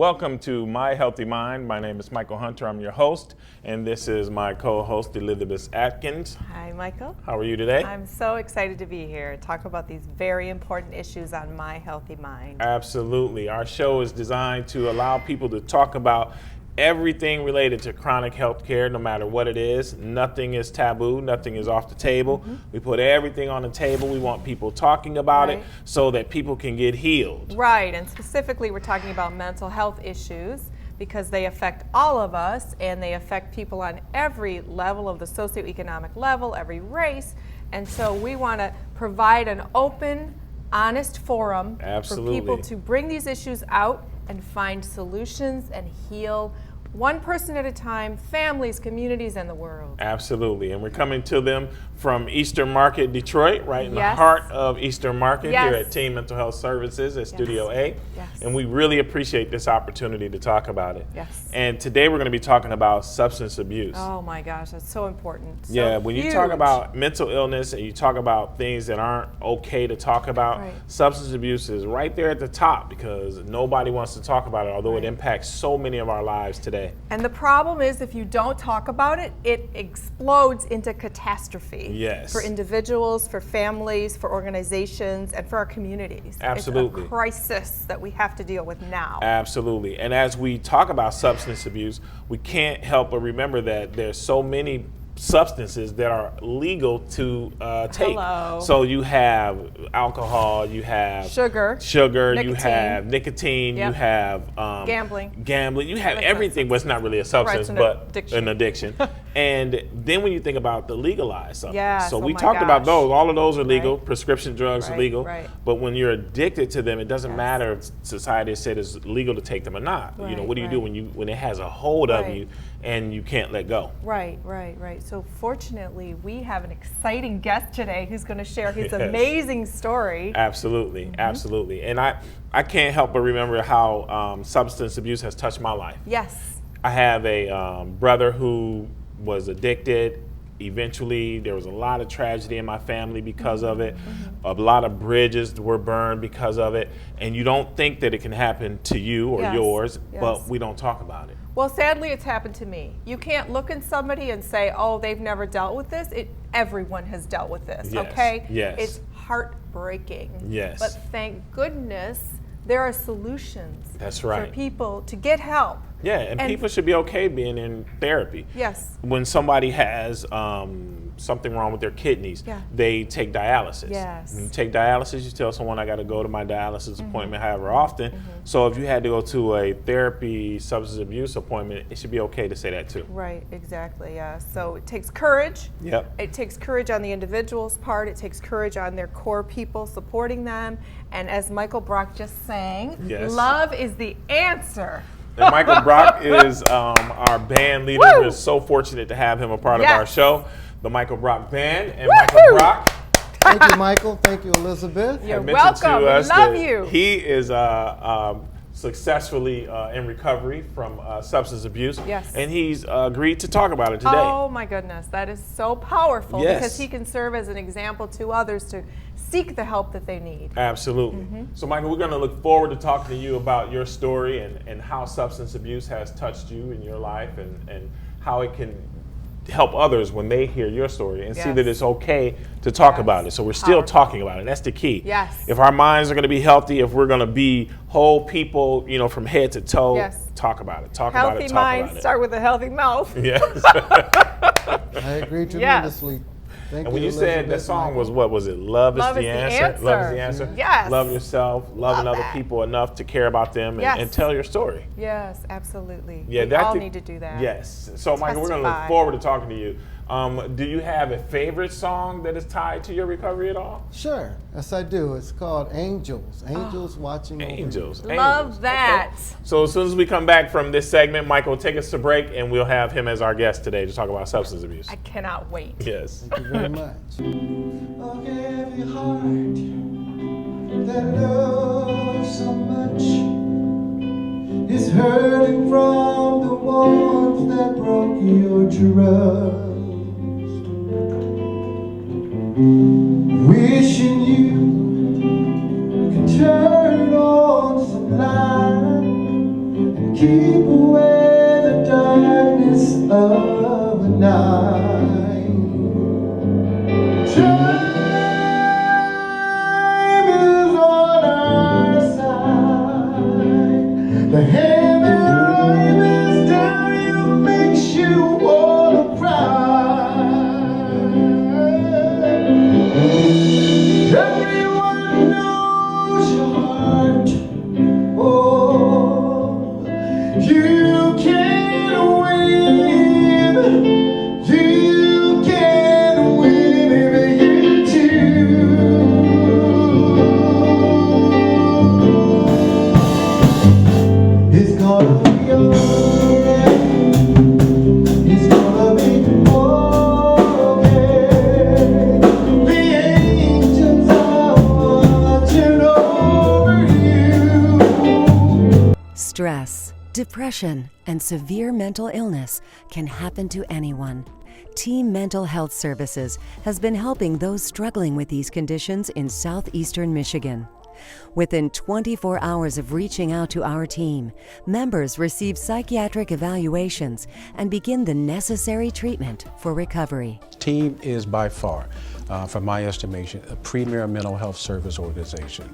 Welcome to My Healthy Mind. My name is Michael Hunter. I'm your host, and this is my co-host, Elizabeth Atkins. Hi, Michael. How are you today? I'm so excited to be here and talk about these very important issues on My Healthy Mind. Absolutely. Our show is designed to allow people to talk about everything related to chronic health care, no matter what it is. Nothing is taboo. Nothing is off the table. We put everything on the table. We want people talking about it so that people can get healed. Right, and specifically we're talking about mental health issues because they affect all of us and they affect people on every level of the socioeconomic level, every race. And so we want to provide an open, honest forum for people to bring these issues out and find solutions and heal one person at a time, families, communities, and the world. Absolutely. And we're coming to them from Eastern Market, Detroit, right in the heart of Eastern Market here at Team Mental Health Services at Studio A. And we really appreciate this opportunity to talk about it. And today we're going to be talking about substance abuse. Oh my gosh, that's so important. When you talk about mental illness and you talk about things that aren't okay to talk about, substance abuse is right there at the top because nobody wants to talk about it, although it impacts so many of our lives today. And the problem is if you don't talk about it, it explodes into catastrophe. For individuals, for families, for organizations, and for our communities. Absolutely. It's a crisis that we have to deal with now. Absolutely. And as we talk about substance abuse, we can't help but remember that there's so many substances that are legal to take. So you have alcohol, you have sugar, nicotine. You have nicotine, you have gambling, you have everything. Well, it's not really a substance, but an addiction. And then when you think about the legalized substances, so we talked about those. All of those are legal. Prescription drugs are legal. But when you're addicted to them, it doesn't matter if society has said it's legal to take them or not. You know, what do you do when it has a hold of you and you can't let go? Right. So fortunately, we have an exciting guest today who's going to share his amazing story. Absolutely. And I can't help but remember how substance abuse has touched my life. I have a brother who was addicted. Eventually, there was a lot of tragedy in my family because of it. A lot of bridges were burned because of it. And you don't think that it can happen to you or yours, but we don't talk about it. Well, sadly, it's happened to me. You can't look at somebody and say, oh, they've never dealt with this. Everyone has dealt with this, okay? It's heartbreaking. But thank goodness there are solutions for people to get help. And people should be okay being in therapy. When somebody has something wrong with their kidneys, they take dialysis. When you take dialysis, you tell someone I got to go to my dialysis appointment however often. So if you had to go to a therapy substance abuse appointment, it should be okay to say that too. Exactly, So it takes courage. It takes courage on the individual's part. It takes courage on their core people supporting them. And as Michael Brock just sang, love is the answer. And Michael Brock is our band leader. We're so fortunate to have him a part of our show, the Michael Brock Band. And Michael Brock. Thank you, Michael. Thank you, Elizabeth. You're welcome. We love you. He is successfully in recovery from substance abuse. And he's agreed to talk about it today. Oh my goodness, that is so powerful because he can serve as an example to others to seek the help that they need. Absolutely. So Michael, we're going to look forward to talking to you about your story and how substance abuse has touched you in your life and how it can help others when they hear your story and see that it's okay to talk about it. So we're still talking about it. That's the key. If our minds are going to be healthy, if we're going to be whole people, you know, from head to toe, talk about it. Talk about it. Healthy minds start with a healthy mouth. I agree tremendously. Thank and when you said that song was, what was it? Love is the answer. Love is the answer. Love yourself, loving other people enough to care about them and tell your story. Absolutely. We all need to do that. So Michael, we're going to look forward to talking to you. Do you have a favorite song that is tied to your recovery at all? Sure. Yes, I do. It's called Angels. Angels watching Angels. over you. Love that. Okay. So as soon as we come back from this segment, Michael will take us to break and we'll have him as our guest today to talk about substance abuse. I cannot wait. Thank you very much. I'll give you heart that loves so much is hurting from the ones that broke your trust. Wishing you could turn on some light Stress, depression, and severe mental illness can happen to anyone. Team Mental Health Services has been helping those struggling with these conditions in southeastern Michigan. Within 24 hours of reaching out to our team, members receive psychiatric evaluations and begin the necessary treatment for recovery. Team is by far, from my estimation, a premier mental health service organization.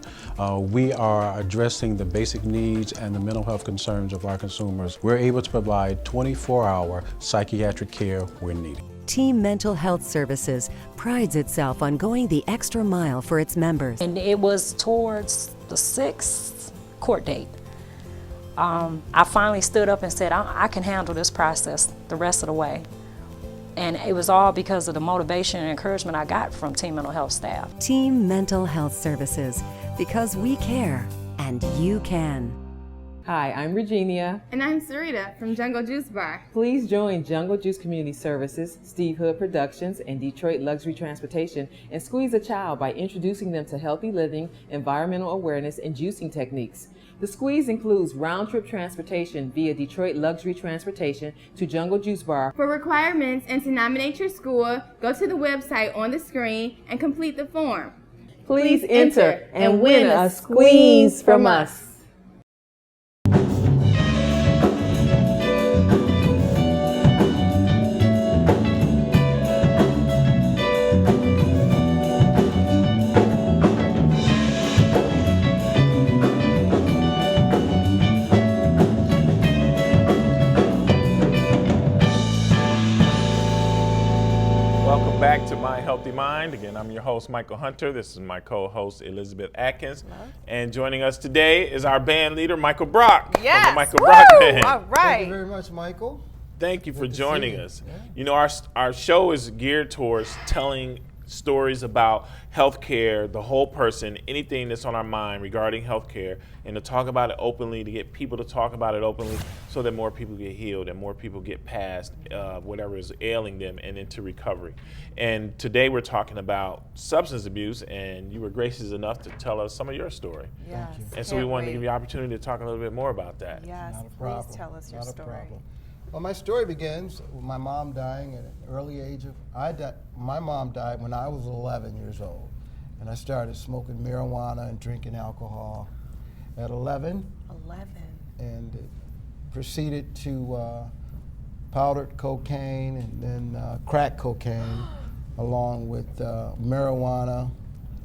We are addressing the basic needs and the mental health concerns of our consumers. We're able to provide 24-hour psychiatric care when needed. Team Mental Health Services prides itself on going the extra mile for its members. And it was towards the 6th court date. I finally stood up and said, I can handle this process the rest of the way. And it was all because of the motivation and encouragement I got from Team Mental Health staff. Team Mental Health Services, because we care and you can. Hi, I'm Regina. And I'm Sarita from Jungle Juice Bar. Please join Jungle Juice Community Services, Steve Hood Productions, and Detroit Luxury Transportation and squeeze a child by introducing them to healthy living, environmental awareness, and juicing techniques. The squeeze includes round-trip transportation via Detroit Luxury Transportation to Jungle Juice Bar. For requirements and to nominate your school, go to the website on the screen and complete the form. Please enter and win a squeeze from us. Back to My Healthy Mind. Again, I'm your host, Michael Hunter. This is my co-host, Elizabeth Atkins. Hello. And joining us today is our band leader, Michael Brock. Yes. From the Michael Brock Band. All right. Thank you very much, Michael. Thank you for joining us. Yeah. You know, our show is geared towards telling stories about healthcare, the whole person, anything that's on our mind regarding healthcare, and to talk about it openly, to get people to talk about it openly so that more people get healed and more people get past whatever is ailing them and into recovery. And today we're talking about substance abuse, and you were gracious enough to tell us some of your story. Yes. And so we wanted to give you the opportunity to talk a little bit more about that. Yes, Not a problem. please tell us your Not a story. problem. Well, my story begins with my mom dying at an early age of, my mom died when I was 11 years old, and I started smoking marijuana and drinking alcohol at 11. 11. And it proceeded to powdered cocaine and then crack cocaine along with marijuana.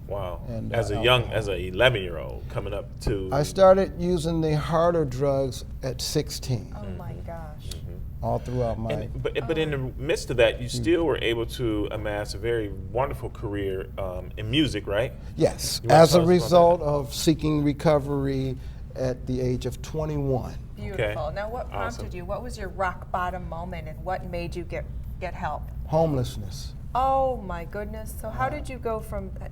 Wow. And, as an 11-year-old coming up to. I started using the harder drugs at 16. Oh my gosh. All throughout my. But in the midst of that, you still were able to amass a very wonderful career in music, right? Yes, You wanna as tell a us about result of seeking recovery at the age of 21. Beautiful. Okay. Now, what prompted Awesome. you? What was your rock bottom moment, and what made you get help? Homelessness. Oh my goodness. So how did you go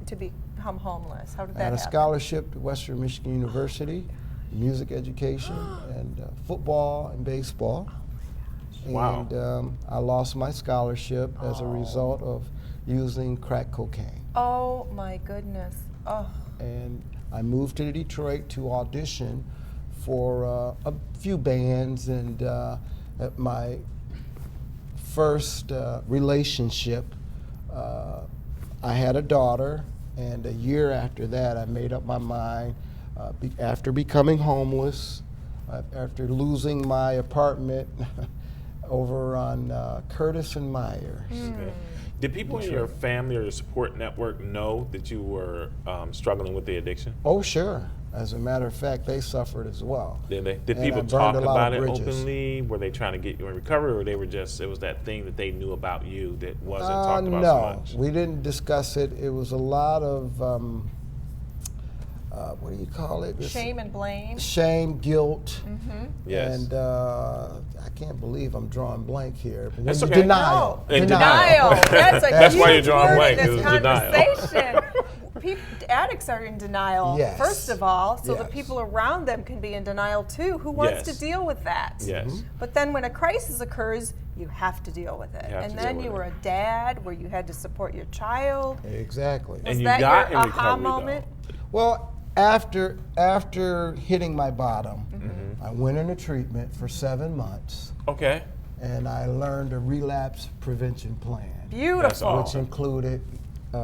to become homeless? How did I that had a happen? scholarship to Western Michigan University, music education, and football and baseball. Wow. And I lost my scholarship as a result of using crack cocaine. Oh my goodness. Oh. And I moved to Detroit to audition for a few bands, and at my first relationship, I had a daughter, and a year after that I made up my mind, after becoming homeless, after losing my apartment over on Curtis and Myers. Okay. Did people in your family or your support network know that you were struggling with the addiction? Oh, sure. As a matter of fact, they suffered as well. Did they? Did And people I burned talk a lot about of it bridges. openly? Were they trying to get you in recovery, or they were just, it was that thing that they knew about you that wasn't talked about so much? No, we didn't discuss it. It was a lot of, what do you call it? Shame and blame. Shame, guilt, Yes. and I can't believe I'm drawing blank here. But That's when- okay. Denial. And Denial. That's a That's why huge you're drawing word blank, in is this denial. conversation. Addicts are in denial, Yes. first of all, so the Yes. people around them can be in denial too. Who wants Yes. to deal with that? Yes. But then when a crisis occurs, you have to deal with it. You have And to then deal you with were a dad where you had to support your child. Exactly. And you that got your in aha recovery, moment? though. Well, After hitting my bottom, I went into treatment for 7 months. Okay. And I learned a relapse prevention plan. Beautiful. Which included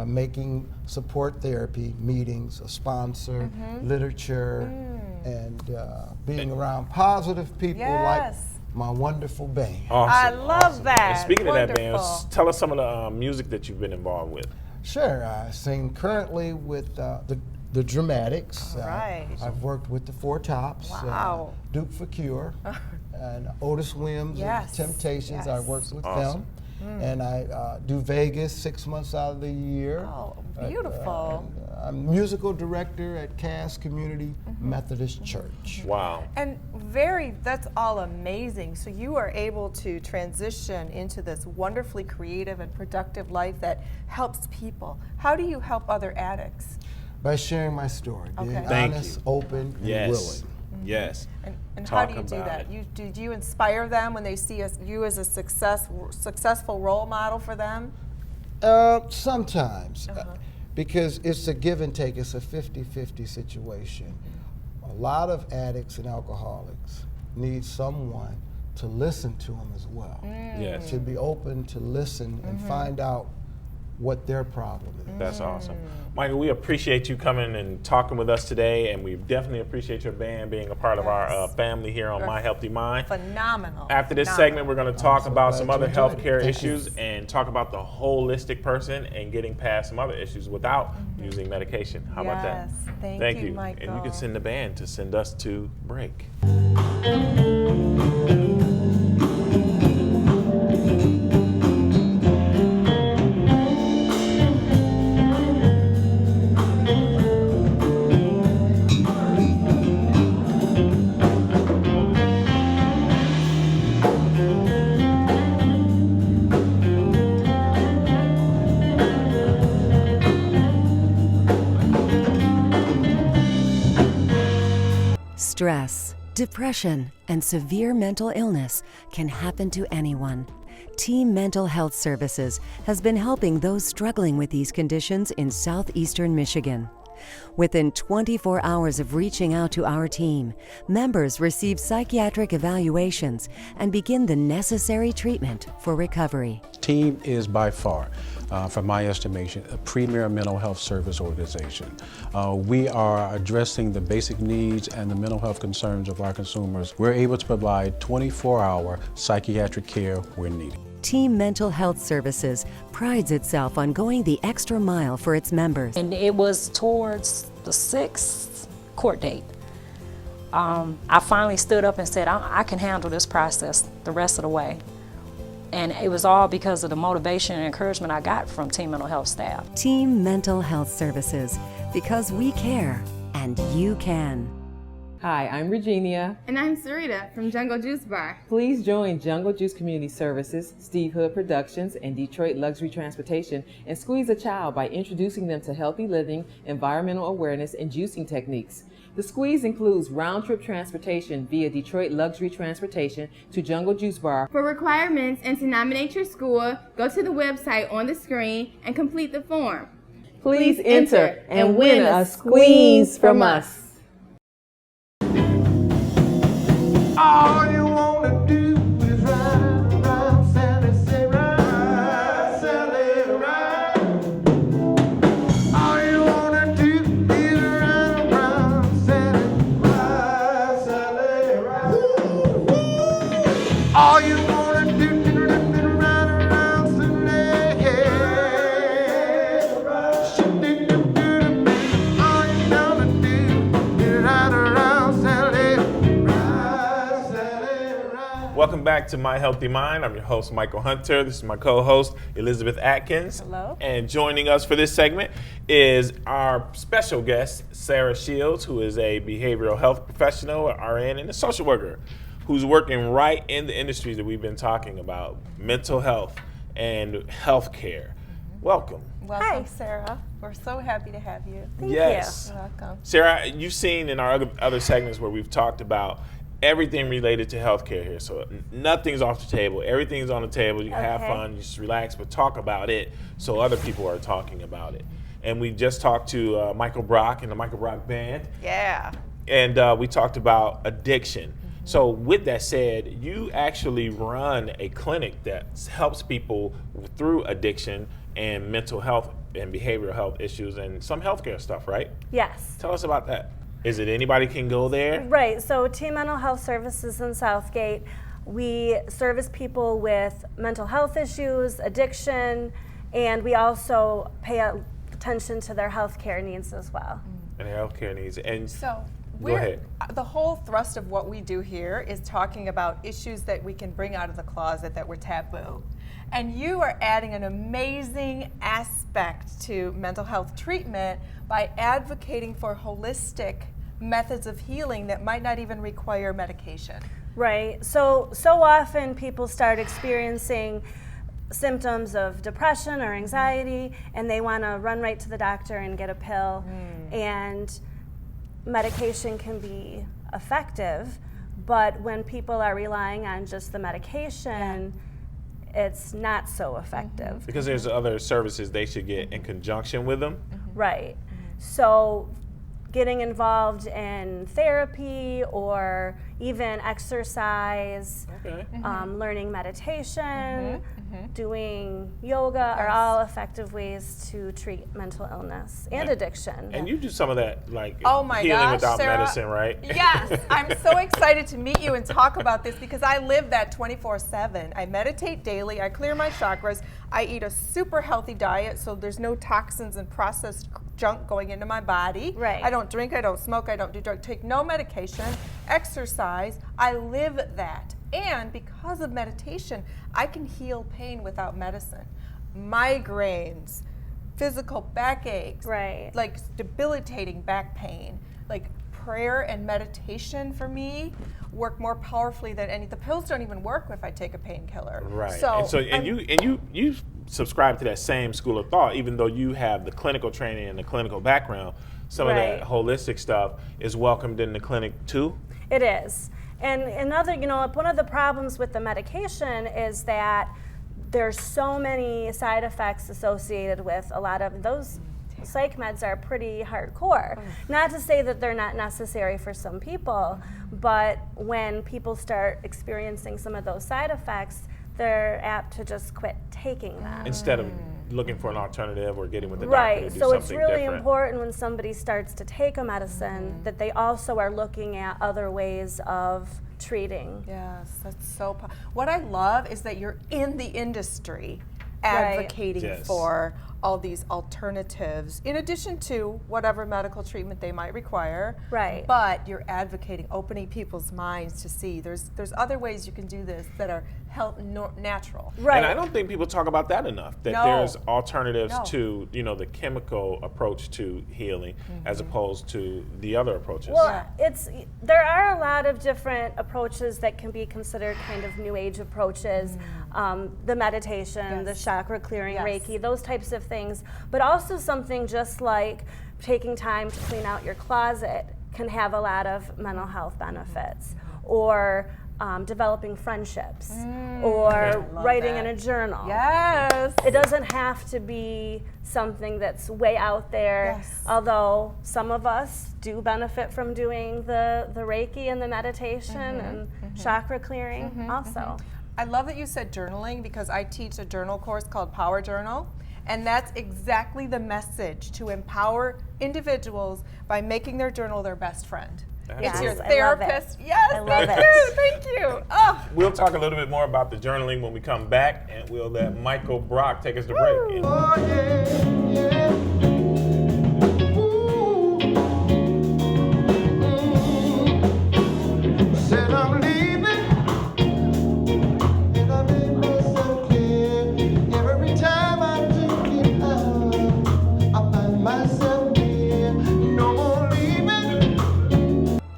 making support therapy meetings, a sponsor, literature, and being around positive people like my wonderful band. Awesome. I love that. And speaking of that band, Wonderful. tell us some of the music that you've been involved with. Sure, I sing currently with the Dramatics. All right. I've worked with the Four Tops, Wow. Duke for Cure, and Otis Williams Yes. and Temptations. I worked with Awesome. them. And I do Vegas 6 months out of the year. Oh, beautiful. I'm musical director at Cass Community Methodist Church. Wow. And that's all amazing. So you are able to transition into this wonderfully creative and productive life that helps people. How do you help other addicts? By sharing my story, being Okay. Thank honest, you. open, and willing. Yes. And how do Talk you do about that? it. Do you inspire them when they see you as a successful role model for them? Sometimes, because it's a give and take. It's a 50-50 situation. A lot of addicts and alcoholics need someone to listen to them as well. Yes. To be open to listen and find out what their problem is. That's awesome. Michael, we appreciate you coming and talking with us today, and we definitely appreciate your band being a part of our family here on My Healthy Mind. Phenomenal. After this segment, we're going to talk about some other glad you enjoyed it. healthcare Thank you. issues and talk about the holistic person and getting past some other issues without using medication. How about that? Yes. Thank you, And you Michael. can send the band to send us to break. Stress, depression, and severe mental illness can happen to anyone. Team Mental Health Services has been helping those struggling with these conditions in southeastern Michigan. Within 24 hours of reaching out to our team, members receive psychiatric evaluations and begin the necessary treatment for recovery. Team is by far, from my estimation, a premier mental health service organization. We are addressing the basic needs and the mental health concerns of our consumers. We're able to provide 24-hour psychiatric care where needed. Team Mental Health Services prides itself on going the extra mile for its members. And it was towards the 6th court date. I finally stood up and said, I can handle this process the rest of the way. And it was all because of the motivation and encouragement I got from Team Mental Health staff. Team Mental Health Services, because we care and you can. Hi, I'm Regina. And I'm Sarita from Jungle Juice Bar. Please join Jungle Juice Community Services, Steve Hood Productions, and Detroit Luxury Transportation and squeeze a child by introducing them to healthy living, environmental awareness, and juicing techniques. The squeeze includes round-trip transportation via Detroit Luxury Transportation to Jungle Juice Bar. For requirements and to nominate your school, go to the website on the screen and complete the form. Please enter and win a squeeze from us. All you wanna do is ride around Sally, say ride, Sally, ride. All you wanna do is ride around Sally, Sally, ride. All you wanna do is ride around Sally, all you gonna do is ride around Sally. Welcome back to My Healthy Mind. I'm your host, Michael Hunter. This is my co-host, Elizabeth Atkins. Hello. And joining us for this segment is our special guest, Sarah Shields, who is a behavioral health professional, RN, and a social worker, who's working right in the industries that we've been talking about, mental health and healthcare. Welcome. Welcome, Sarah. We're so happy to have you. Thank Yes. you. Welcome. Sarah, you've seen in our other segments where we've talked about everything related to healthcare here. So nothing's off the table. Everything's on the table. You can have Okay. fun, you just relax, but talk about it so other people are talking about it. and we just talked to Michael Brock and the Michael Brock Band. Yeah. And we talked about addiction. So with that said, you actually run a clinic that helps people through addiction and mental health and behavioral health issues and some healthcare stuff, right? Yes. Tell us about that. Is it anybody can go there? Right, so Team Mental Health Services in Southgate, we service people with mental health issues, addiction, and we also pay attention to their healthcare needs as well. And their healthcare needs. And So go ahead. the whole thrust of what we do here is talking about issues that we can bring out of the closet that were taboo. And you are adding an amazing aspect to mental health treatment by advocating for holistic methods of healing that might not even require medication. Right, so often people start experiencing symptoms of depression or anxiety, and they want to run right to the doctor and get a pill. And medication can be effective, but when people are relying on just the medication, it's not so effective. Because there's other services they should get in conjunction with them. Right. So getting involved in therapy or even exercise, Okay. learning meditation, doing yoga are all effective ways to treat mental illness and addiction. And you do some of that, like Oh my healing gosh, without Sarah. medicine, right? Yes, I'm so excited to meet you and talk about this because I live that 24/7. I meditate daily, I clear my chakras, I eat a super healthy diet so there's no toxins and processed junk going into my body. Right. I don't drink, I don't smoke, I don't do drugs, take no medication, exercise, I live that. And because of meditation, I can heal pain without medicine. Migraines, physical backaches, Right. like debilitating back pain, like prayer and meditation for me work more powerfully than any. The pills don't even work if I take a painkiller. Right. So, and you subscribe to that same school of thought, even though you have the clinical training and the clinical background. Some of Right. that holistic stuff is welcomed in the clinic too. It is. And another, one of the problems with the medication is that there's so many side effects associated with a lot of those. Psych meds are pretty hardcore. Not to say that they're not necessary for some people, but when people start experiencing some of those side effects, they're apt to just quit taking them. Instead of looking for an alternative or getting with the doctor to Right, do so it's something really different. important when somebody starts to take a medicine that they also are looking at other ways of treating. yes, that's so. What I love is that you're in the industry Right. advocating Yes. for all these alternatives, in addition to whatever medical treatment they might require. Right. But you're advocating, opening people's minds to see there's other ways you can do this that are natural. Right. And I don't think people talk about that enough. That No. there's alternatives No. to the chemical approach to healing, as opposed to the other approaches. Well, there are a lot of different approaches that can be considered kind of new age approaches, the meditation, the chakra clearing, Yes. Reiki, those types of things. But also something just like taking time to clean out your closet can have a lot of mental health benefits, or developing friendships, or writing in a journal. Yes. It doesn't have to be something that's way out there, Yes. although some of us do benefit from doing the Reiki and the meditation and chakra clearing also. I love that you said journaling because I teach a journal course called Power Journal. And that's exactly the message, to empower individuals by making their journal their best friend. It's your Yes, I love therapist. it. Yes, I love thank it. you, thank you. Oh. We'll talk a little bit more about the journaling when we come back, and we'll let Michael Brock take us to break. And Oh yeah, yeah. Ooh. Said I'm leaving, and I made myself clear. Every time I take it out, I find myself here. No more leaving.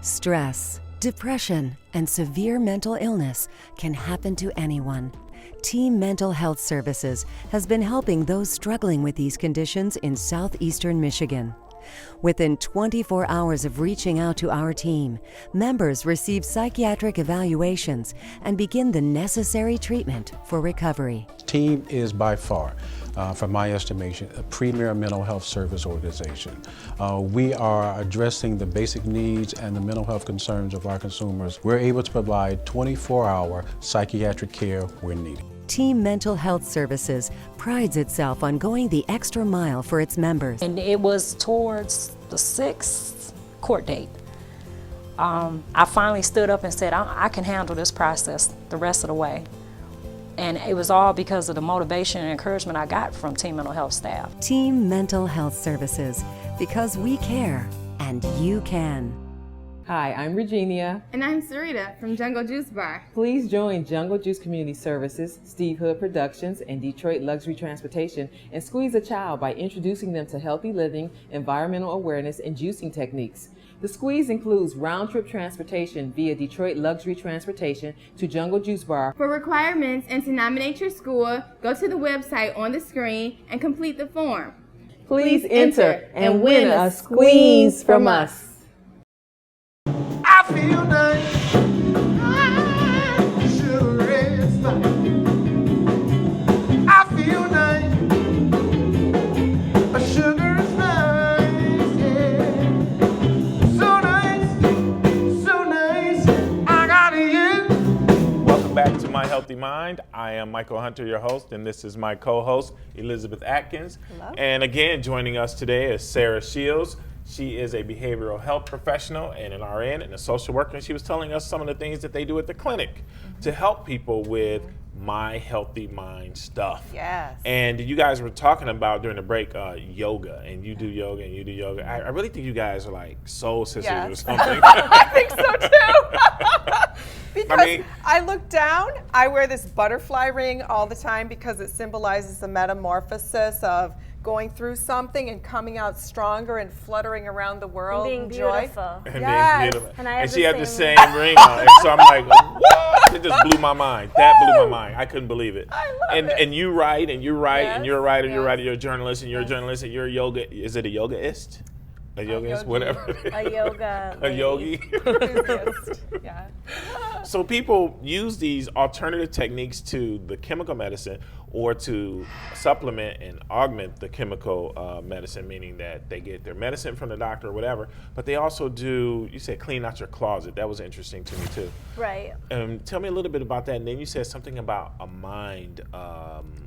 Stress, depression, and severe mental illness can happen to anyone. Team Mental Health Services has been helping those struggling with these conditions in southeastern Michigan. Within 24 hours of reaching out to our team, members receive psychiatric evaluations and begin the necessary treatment for recovery. Team is by far, from my estimation, a premier mental health service organization. We are addressing the basic needs and the mental health concerns of our consumers. We're able to provide 24-hour psychiatric care when needed. Team Mental Health Services prides itself on going the extra mile for its members. And it was towards the 6th court date. I finally stood up and said, I can handle this process the rest of the way. And it was all because of the motivation and encouragement I got from Team Mental Health staff. Team Mental Health Services, because we care and you can. Hi, I'm Regina. And I'm Sarita from Jungle Juice Bar. Please join Jungle Juice Community Services, Steve Hood Productions, and Detroit Luxury Transportation and squeeze a child by introducing them to healthy living, environmental awareness, and juicing techniques. The squeeze includes round-trip transportation via Detroit Luxury Transportation to Jungle Juice Bar. For requirements and to nominate your school, go to the website on the screen and complete the form. Please enter and win a squeeze from us. I feel nice. Sugar is fine. I feel nice. Sugar is nice. Yeah. So nice. So nice. I got you. Welcome back to My Healthy Mind. I am Michael Hunter, your host, and this is my co-host, Elizabeth Atkins. Hello. And again, joining us today is Sarah Shields. She is a behavioral health professional and an RN and a social worker. And she was telling us some of the things that they do at the clinic to help people with My Healthy Mind stuff. Yes. And you guys were talking about during the break yoga, and you do yoga and you do yoga. I really think you guys are like soul sisters or something. I think so too. Because I look down, I wear this butterfly ring all the time because it symbolizes the metamorphosis of going through something and coming out stronger and fluttering around the world. Being beautiful. And Yes. being beautiful. And I have she the had the same same ring on. And so I'm like, what? It just blew my mind. That blew my mind. I couldn't believe it. I love it. And you write, and you write, and Yes, you're a writer, and you're a yes. writer, you're a journalist, and you're a journalist, and you're a yoga. Is it a yogaist? A yogaist? yogi. Whatever. A yoga A yogi. Enthusiast. Yeah. So people use these alternative techniques to the chemical medicine or to supplement and augment the chemical medicine, meaning that they get their medicine from the doctor or whatever, but they also do, you said clean out your closet. That was interesting to me too. Right. Tell me a little bit about that, and then you said something about a mind.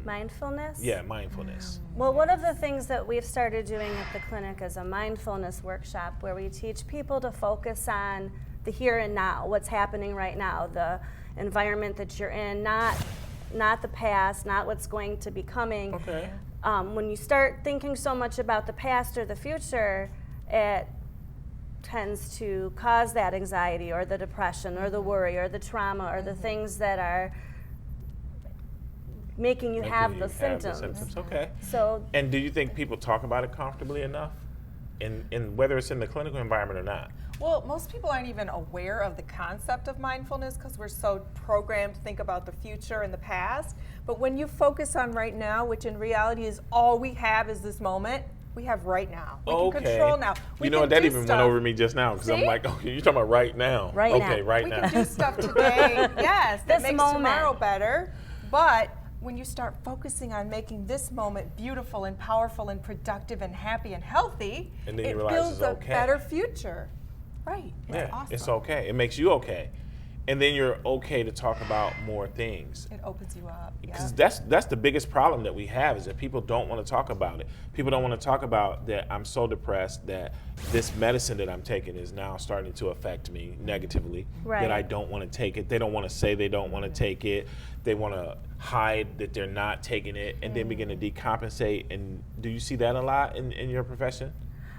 Mindfulness? Yeah, mindfulness. Well, one of the things that we've started doing at the clinic is a mindfulness workshop where we teach people to focus on the here and now, what's happening right now, the environment that you're in, not the past, not what's going to be coming. Okay. When you start thinking so much about the past or the future, it tends to cause that anxiety or the depression or the worry or the trauma or the things that are making you have the symptoms. Okay. So, And do you think people talk about it comfortably enough, in whether it's in the clinical environment or not? Well, most people aren't even aware of the concept of mindfulness because we're so programmed to think about the future and the past. But when you focus on right now, which in reality is all we have is this moment, we have right now. We can control now. We You know can what, that do even stuff. went over me just now because I'm See? like, okay, you're talking about right now. Right okay, now. right We now. can do stuff today, yes, that This makes moment. tomorrow better. But when you start focusing on making this moment beautiful and powerful and productive and happy and healthy, And then you it realize builds it's a okay. better future. Right. It's Yeah, awesome. it's okay. It makes you okay. And then you're okay to talk about more things. It opens you up. Because Yeah. that's the biggest problem that we have is that people don't want to talk about it. People don't want to talk about that I'm so depressed that this medicine that I'm taking is now starting to affect me negatively. Right. That I don't want to take it. They don't want to say they don't want to take it. They want to hide that they're not taking it and then begin to decompensate. And do you see that a lot in your profession?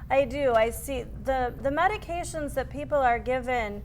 I do. I see the medications that people are given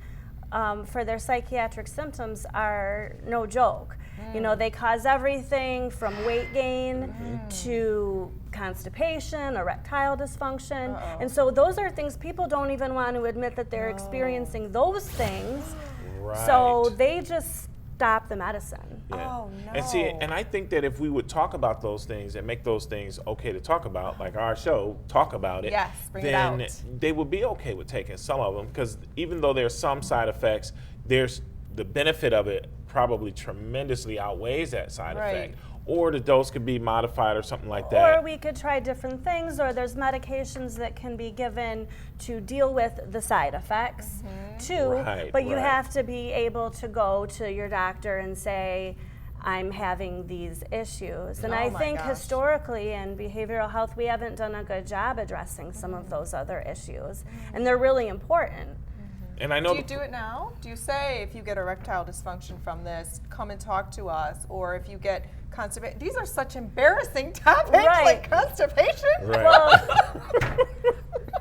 for their psychiatric symptoms are no joke. You know, they cause everything from weight gain to constipation, erectile dysfunction. And so those are things people don't even want to admit that they're experiencing those things. Right. So they just stop the medicine. Yeah. Oh, no. And see, and I think that if we would talk about those things and make those things okay to talk about, like our show, talk about it, Yes, bring it then out. they would be okay with taking some of them, because even though there's some side effects, there's the benefit of it probably tremendously outweighs that side Right. effect. Or the dose could be modified or something like that. Or we could try different things, or there's medications that can be given to deal with the side effects too. Right, but you right. have to be able to go to your doctor and say, I'm having these issues. And Oh I my think gosh. historically in behavioral health, we haven't done a good job addressing some of those other issues. And they're really important. And I know Do you do it now? Do you say, if you get erectile dysfunction from this, come and talk to us? Or if you get constipation? These are such embarrassing topics, Right. like constipation. Right.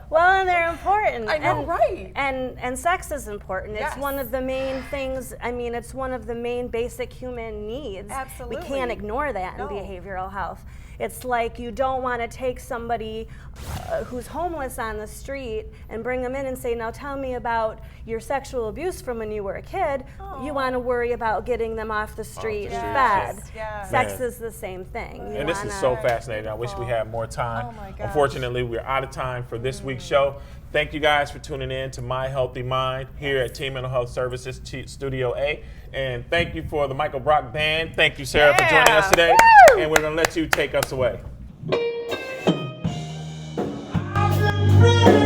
Well, and they're important. I know, and, right. And sex is important. Yes. It's one of the main things. I mean, it's one of the main basic human needs. Absolutely. We can't ignore that No. in behavioral health. It's like you don't want to take somebody who's homeless on the street and bring them in and say, now tell me about your sexual abuse from when you were a kid. You want to worry about getting them off the street the and street, fed. yes. Sex Man. is the same thing. You And this is wanna- so fascinating. I wish we had more time. Oh my gosh. Unfortunately, we're out of time for this week's show. Thank you guys for tuning in to My Healthy Mind here at Team Mental Health Services Studio A. And thank you for the Michael Brock Band. Thank you, Sarah, for joining us today. Woo! And we're going to let you take us away. I've been